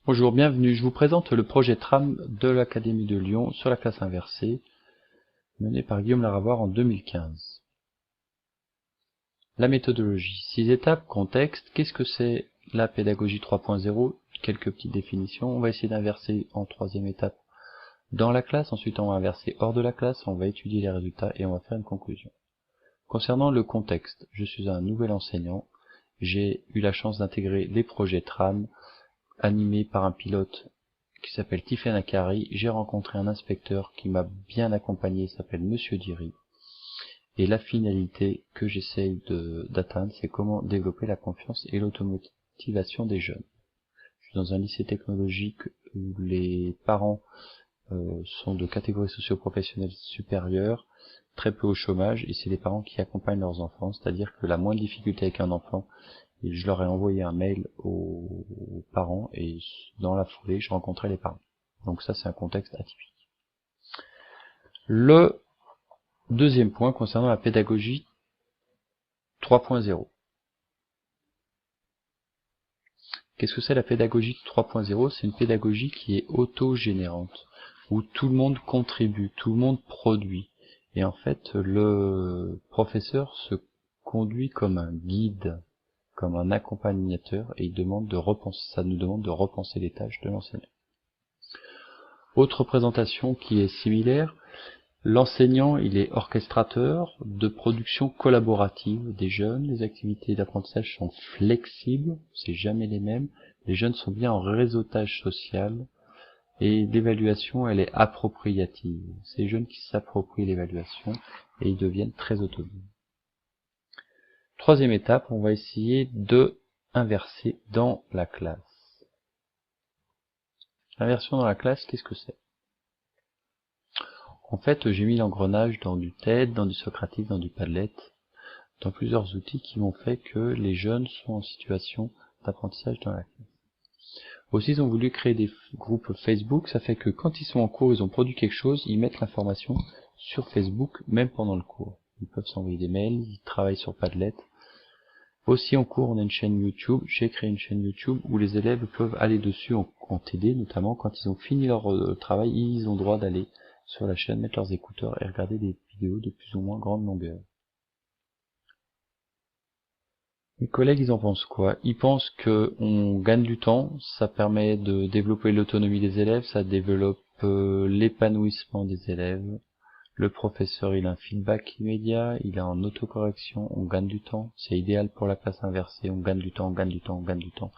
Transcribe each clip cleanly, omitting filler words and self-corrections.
Bonjour, bienvenue. Je vous présente le projet TRAM de l'Académie de Lyon sur la classe inversée, mené par Guillaume Laravoir en 2015. La méthodologie. 6 étapes, contexte, qu'est-ce que c'est la pédagogie 3.0, quelques petites définitions. On va essayer d'inverser en troisième étape dans la classe, ensuite on va inverser hors de la classe, on va étudier les résultats et on va faire une conclusion. Concernant le contexte, je suis un nouvel enseignant, j'ai eu la chance d'intégrer les projets TRAM, animés par un pilote qui s'appelle Tiffen Akari. J'ai rencontré un inspecteur qui m'a bien accompagné, il s'appelle Monsieur Diri. Et la finalité que j'essaye d'atteindre, c'est comment développer la confiance et l'automotivation des jeunes. Je suis dans un lycée technologique où les parents sont de catégorie socio-professionnelle supérieure, très peu au chômage, et c'est les parents qui accompagnent leurs enfants, c'est-à-dire que la moindre difficulté avec un enfant, et je leur ai envoyé un mail aux parents, et dans la foulée, je rencontrais les parents. Donc ça, c'est un contexte atypique. Le deuxième point concernant la pédagogie 3.0. Qu'est-ce que c'est la pédagogie 3.0? C'est une pédagogie qui est autogénérante, où tout le monde contribue, tout le monde produit. Et en fait, le professeur se conduit comme un guide, comme un accompagnateur, et il demande de repenser, ça nous demande de repenser les tâches de l'enseignant. Autre présentation qui est similaire, l'enseignant, il est orchestrateur de production collaborative des jeunes. Les activités d'apprentissage sont flexibles, c'est jamais les mêmes. Les jeunes sont bien en réseautage social et l'évaluation, elle est appropriative. C'est les jeunes qui s'approprient l'évaluation et ils deviennent très autonomes. Troisième étape, on va essayer de inverser dans la classe. L'inversion dans la classe, qu'est-ce que c'est? En fait, j'ai mis l'engrenage dans du TED, dans du Socrative, dans du Padlet, dans plusieurs outils qui m'ont fait que les jeunes sont en situation d'apprentissage dans la classe. Aussi, ils ont voulu créer des groupes Facebook, ça fait que quand ils sont en cours, ils ont produit quelque chose, ils mettent l'information sur Facebook, même pendant le cours. Ils peuvent s'envoyer des mails, ils travaillent sur Padlet. Aussi en cours, on a une chaîne YouTube, j'ai créé une chaîne YouTube où les élèves peuvent aller dessus en TD, notamment quand ils ont fini leur travail, ils ont le droit d'aller sur la chaîne, mettre leurs écouteurs et regarder des vidéos de plus ou moins grande longueur. Mes collègues, ils en pensent quoi? Ils pensent que on gagne du temps, ça permet de développer l'autonomie des élèves, ça développe l'épanouissement des élèves. Le professeur, il a un feedback immédiat, il est en autocorrection, on gagne du temps, c'est idéal pour la classe inversée, on gagne du temps, on gagne du temps, on gagne du temps.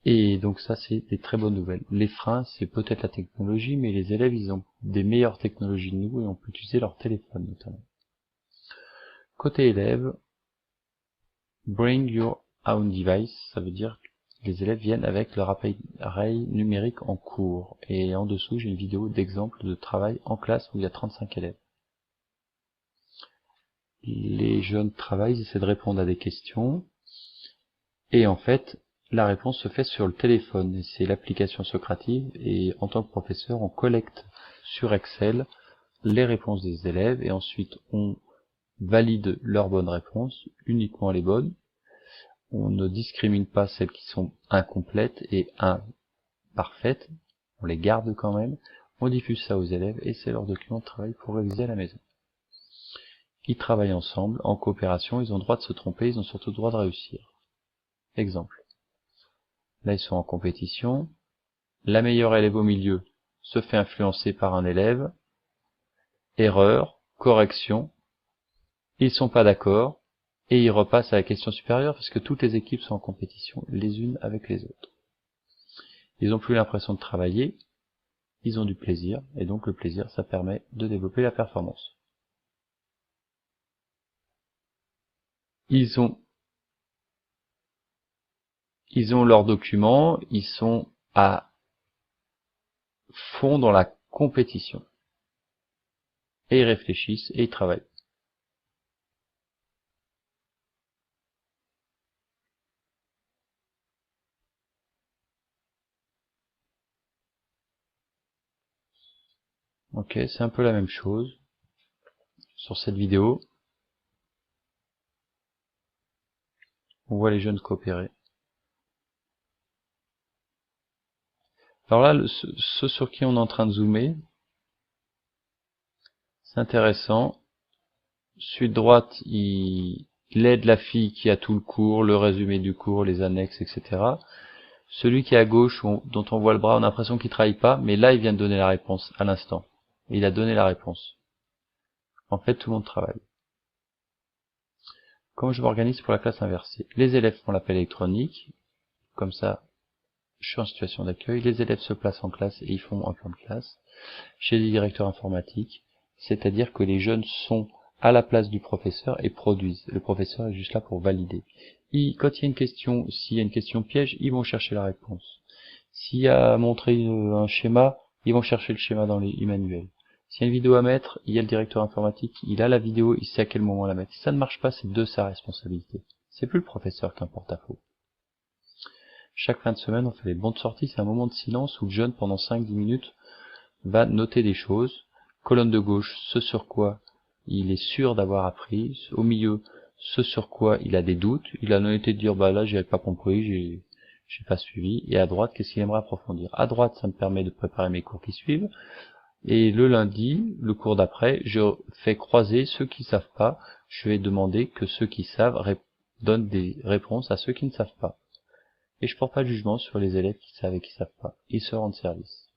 Et donc ça, c'est des très bonnes nouvelles. Les freins, c'est peut-être la technologie, mais les élèves, ils ont des meilleures technologies que nous et on peut utiliser leur téléphone notamment. Côté élèves, bring your own device, ça veut dire que les élèves viennent avec leur appareil numérique en cours. Et en dessous, j'ai une vidéo d'exemple de travail en classe où il y a 35 élèves. Les jeunes travaillent, ils essaient de répondre à des questions. Et en fait, la réponse se fait sur le téléphone. Et c'est l'application Socrative. Et en tant que professeur, on collecte sur Excel les réponses des élèves. Et ensuite, on valide leurs bonnes réponses, uniquement les bonnes. On ne discrimine pas celles qui sont incomplètes et imparfaites, on les garde quand même, on diffuse ça aux élèves et c'est leur document de travail pour réviser à la maison. Ils travaillent ensemble, en coopération, ils ont le droit de se tromper, ils ont surtout le droit de réussir. Exemple. Là ils sont en compétition, la meilleure élève au milieu se fait influencer par un élève, erreur, correction, ils sont pas d'accord, et ils repassent à la question supérieure parce que toutes les équipes sont en compétition les unes avec les autres. Ils n'ont plus l'impression de travailler, ils ont du plaisir, et donc le plaisir, ça permet de développer la performance. Ils ont leurs documents, ils sont à fond dans la compétition. Et ils réfléchissent et ils travaillent. Ok, c'est un peu la même chose sur cette vidéo. On voit les jeunes coopérer. Alors là, ce sur qui on est en train de zoomer, c'est intéressant. Celui de droite, il aide la fille qui a tout le cours, le résumé du cours, les annexes, etc. Celui qui est à gauche, dont on voit le bras, on a l'impression qu'il travaille pas, mais là, il vient de donner la réponse, à l'instant. Il a donné la réponse. En fait, tout le monde travaille. Comment je m'organise pour la classe inversée? Les élèves font l'appel électronique, comme ça, je suis en situation d'accueil. Les élèves se placent en classe et ils font un plan de classe. Chez les directeurs informatiques, c'est-à-dire que les jeunes sont à la place du professeur et produisent. Le professeur est juste là pour valider. Quand il y a une question, s'il y a une question piège, ils vont chercher la réponse. S'il y a à montrer un schéma, ils vont chercher le schéma dans les manuels. S'il y a une vidéo à mettre, il y a le directeur informatique, il a la vidéo, il sait à quel moment la mettre. Si ça ne marche pas, c'est de sa responsabilité. C'est plus le professeur qui importe à faux. Chaque fin de semaine, on fait les bons de sortie, c'est un moment de silence où le jeune, pendant 5-10 minutes, va noter des choses. Colonne de gauche, ce sur quoi il est sûr d'avoir appris. Au milieu, ce sur quoi il a des doutes. Il a l'honnêteté de dire, bah là, j'ai pas compris, j'ai pas suivi. Et à droite, qu'est-ce qu'il aimerait approfondir? À droite, ça me permet de préparer mes cours qui suivent. Et le lundi, le cours d'après, je fais croiser ceux qui savent pas. Je vais demander que ceux qui savent donnent des réponses à ceux qui ne savent pas. Et je porte pas de jugement sur les élèves qui savent et qui savent pas. Ils se rendent service.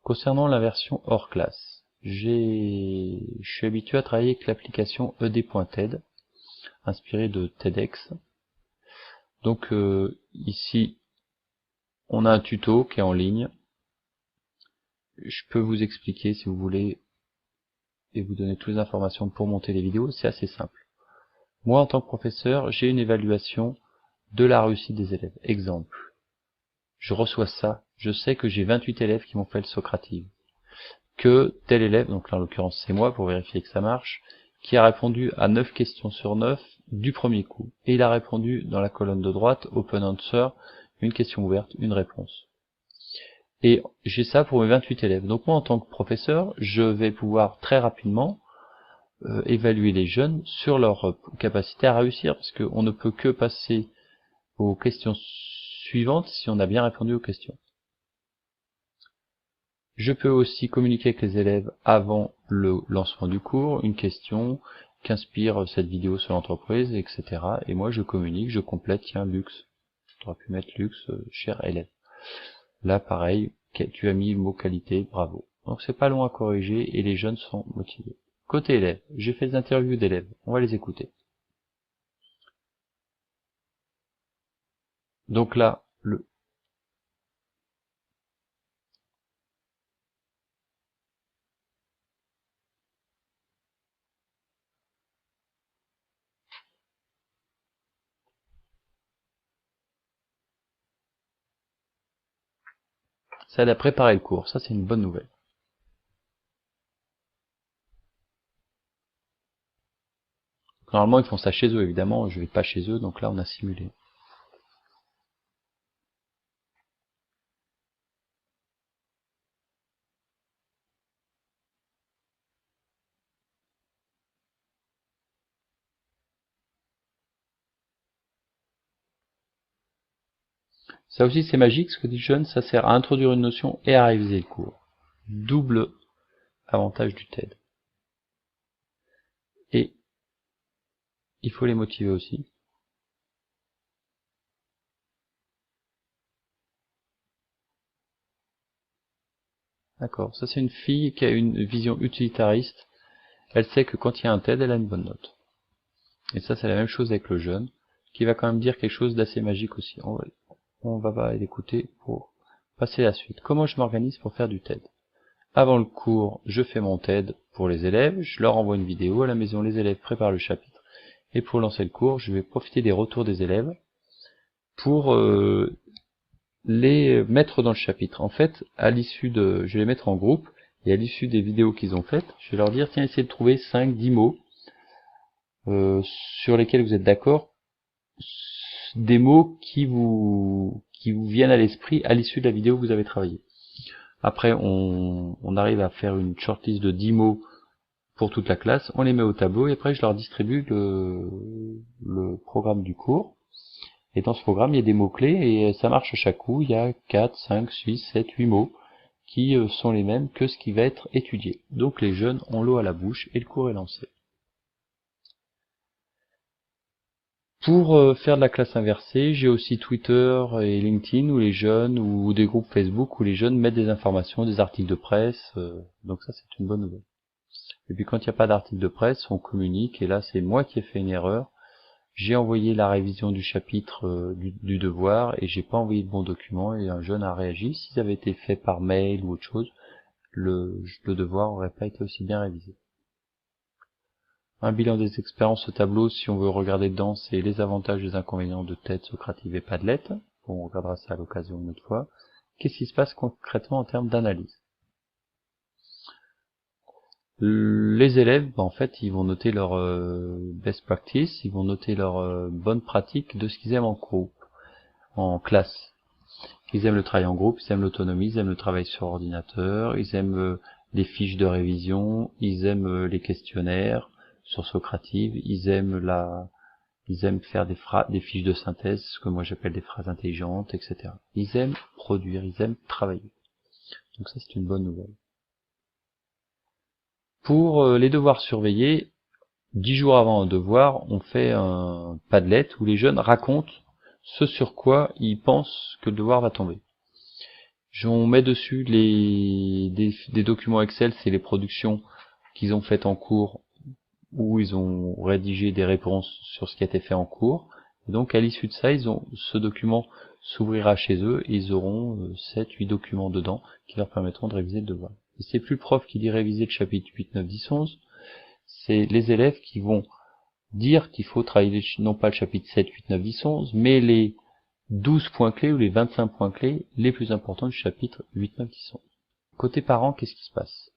Concernant la version hors classe, je suis habitué à travailler avec l'application ed.ted, inspirée de TEDx. Donc ici, on a un tuto qui est en ligne. Je peux vous expliquer si vous voulez et vous donner toutes les informations pour monter les vidéos. C'est assez simple. Moi, en tant que professeur, j'ai une évaluation de la réussite des élèves. Exemple, je reçois ça, je sais que j'ai 28 élèves qui m'ont fait le Socrative. Que tel élève, donc là en l'occurrence c'est moi pour vérifier que ça marche, qui a répondu à 9 questions sur 9 du premier coup. Et il a répondu dans la colonne de droite, Open Answer, une question ouverte, une réponse. Et j'ai ça pour mes 28 élèves. Donc moi en tant que professeur, je vais pouvoir très rapidement évaluer les jeunes sur leur capacité à réussir, parce qu'on ne peut que passer aux questions suivantes si on a bien répondu aux questions. Je peux aussi communiquer avec les élèves avant le lancement du cours, une question qu'inspire cette vidéo sur l'entreprise, etc. Et moi je communique, je complète, tiens, luxe. J'aurais pu mettre luxe, cher élève. Là pareil, tu as mis le mot qualité, bravo. Donc c'est pas long à corriger et les jeunes sont motivés. Côté élèves, j'ai fait des interviews d'élèves, on va les écouter. Donc là, ça aide à préparer le cours, ça c'est une bonne nouvelle. Normalement ils font ça chez eux, évidemment, je vais pas chez eux, donc là on a simulé. Ça aussi c'est magique, ce que dit John, ça sert à introduire une notion et à réviser le cours. Double avantage du TED. Et il faut les motiver aussi. D'accord, ça c'est une fille qui a une vision utilitariste. Elle sait que quand il y a un TED, elle a une bonne note. Et ça c'est la même chose avec le jeune, qui va quand même dire quelque chose d'assez magique aussi. On va l'écouter pour passer à la suite. Comment je m'organise pour faire du TED? Avant le cours, je fais mon TED pour les élèves, je leur envoie une vidéo, à la maison les élèves préparent le chapitre. Et pour lancer le cours, je vais profiter des retours des élèves pour les mettre dans le chapitre. En fait, je vais les mettre en groupe, et à l'issue des vidéos qu'ils ont faites, je vais leur dire, tiens, essayez de trouver 5-10 mots sur lesquels vous êtes d'accord, des mots qui vous viennent à l'esprit à l'issue de la vidéo que vous avez travaillé. Après, on arrive à faire une shortlist de 10 mots pour toute la classe, on les met au tableau, et après je leur distribue le programme du cours, Et dans ce programme, il y a des mots-clés et ça marche à chaque coup. Il y a 4, 5, 6, 7, 8 mots qui sont les mêmes que ce qui va être étudié. Donc les jeunes ont l'eau à la bouche et le cours est lancé. Pour faire de la classe inversée, j'ai aussi Twitter et LinkedIn où les jeunes, ou des groupes Facebook où les jeunes mettent des informations, des articles de presse, donc ça c'est une bonne nouvelle. Et puis quand il n'y a pas d'article de presse, on communique, et là c'est moi qui ai fait une erreur. J'ai envoyé la révision du chapitre du devoir et j'ai pas envoyé le bon document et un jeune a réagi. Si ça avait été fait par mail ou autre chose, le devoir aurait pas été aussi bien révisé. Un bilan des expériences, ce tableau, si on veut regarder dedans, c'est les avantages et les inconvénients de TED, Socrative et Padlet. On regardera ça à l'occasion une autre fois. Qu'est-ce qui se passe concrètement en termes d'analyse? Les élèves, en fait, ils vont noter leur best practice, ils vont noter leur bonne pratique de ce qu'ils aiment en groupe, en classe. Ils aiment le travail en groupe, ils aiment l'autonomie, ils aiment le travail sur ordinateur, ils aiment les fiches de révision, ils aiment les questionnaires sur Socrative, ils aiment faire des fiches de synthèse, ce que moi j'appelle des phrases intelligentes, etc. Ils aiment produire, ils aiment travailler. Donc ça c'est une bonne nouvelle. Pour les devoirs surveillés, 10 jours avant un devoir, on fait un Padlet où les jeunes racontent ce sur quoi ils pensent que le devoir va tomber. On met dessus des documents Excel, c'est les productions qu'ils ont faites en cours, où ils ont rédigé des réponses sur ce qui a été fait en cours. Et donc à l'issue de ça, ce document s'ouvrira chez eux et ils auront 7-8 documents dedans qui leur permettront de réviser le devoir. Et c'est plus le prof qui dit réviser le chapitre 8, 9, 10, 11, c'est les élèves qui vont dire qu'il faut travailler non pas le chapitre 7, 8, 9, 10, 11, mais les 12 points clés ou les 25 points clés les plus importants du chapitre 8, 9, 10, 11. Côté parents, qu'est-ce qui se passe?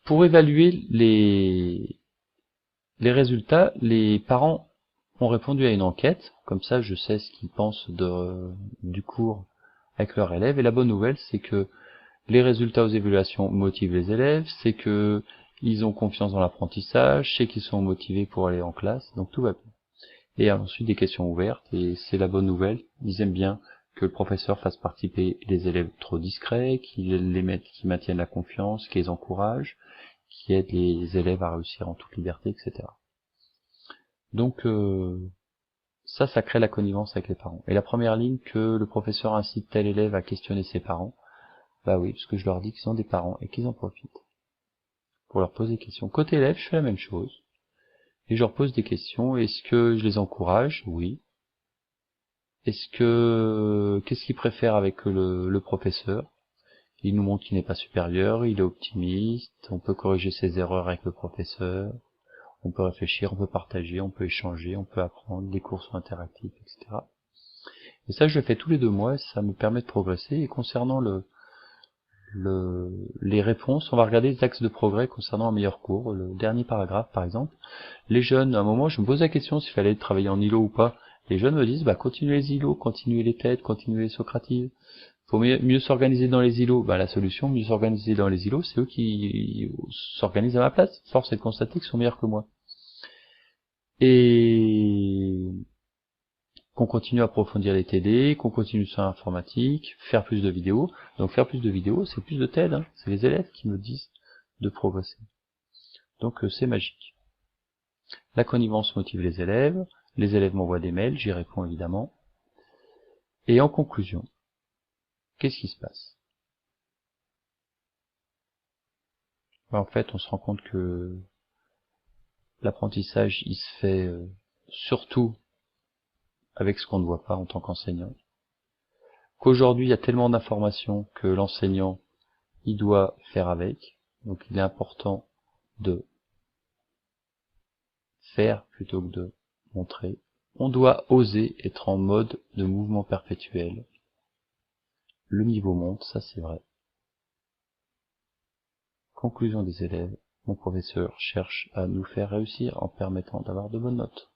Pour évaluer les résultats, les parents ont répondu à une enquête, comme ça je sais ce qu'ils pensent du cours avec leur élève, et la bonne nouvelle c'est que les résultats aux évaluations motivent les élèves, c'est que ils ont confiance dans l'apprentissage, c'est qu'ils sont motivés pour aller en classe, donc tout va bien. Et ensuite des questions ouvertes, et c'est la bonne nouvelle, ils aiment bien que le professeur fasse participer les élèves trop discrets, qu'ils maintiennent la confiance, qu'ils les encouragent, qui aident les élèves à réussir en toute liberté, etc. Donc ça crée la connivence avec les parents. Et la première ligne, que le professeur incite tel élève à questionner ses parents, bah oui, parce que je leur dis qu'ils ont des parents et qu'ils en profitent pour leur poser des questions. Côté élève, je fais la même chose. Et je leur pose des questions. Est-ce que je les encourage? Oui. Qu'est-ce qu'ils préfèrent avec le professeur? Il nous montre qu'il n'est pas supérieur, il est optimiste, on peut corriger ses erreurs avec le professeur, on peut réfléchir, on peut partager, on peut échanger, on peut apprendre, les cours sont interactifs, etc. Et ça, je le fais tous les 2 mois, et ça me permet de progresser. Et concernant les réponses, on va regarder les axes de progrès concernant un meilleur cours. Le dernier paragraphe, par exemple. Les jeunes, à un moment, je me pose la question s'il fallait travailler en îlot ou pas. Les jeunes me disent, bah, continuez les îlots, continuez les TED, continuez les Socratives. Faut mieux s'organiser dans les îlots. Bah, la solution, mieux s'organiser dans les îlots, c'est eux qui s'organisent à ma place. Force est de constater qu'ils sont meilleurs que moi. Et qu'on continue à approfondir les TD, qu'on continue sur l'informatique, faire plus de vidéos. Donc faire plus de vidéos, c'est plus de TED, hein. C'est les élèves qui me disent de progresser. Donc c'est magique. La connivence motive les élèves m'envoient des mails, j'y réponds évidemment. Et en conclusion, qu'est-ce qui se passe? En fait, on se rend compte que l'apprentissage, il se fait surtout avec ce qu'on ne voit pas en tant qu'enseignant. Qu'aujourd'hui, il y a tellement d'informations que l'enseignant, il doit faire avec. Donc il est important de faire plutôt que de montrer. On doit oser être en mode de mouvement perpétuel. Le niveau monte, ça c'est vrai. Conclusion des élèves, mon professeur cherche à nous faire réussir en permettant d'avoir de bonnes notes.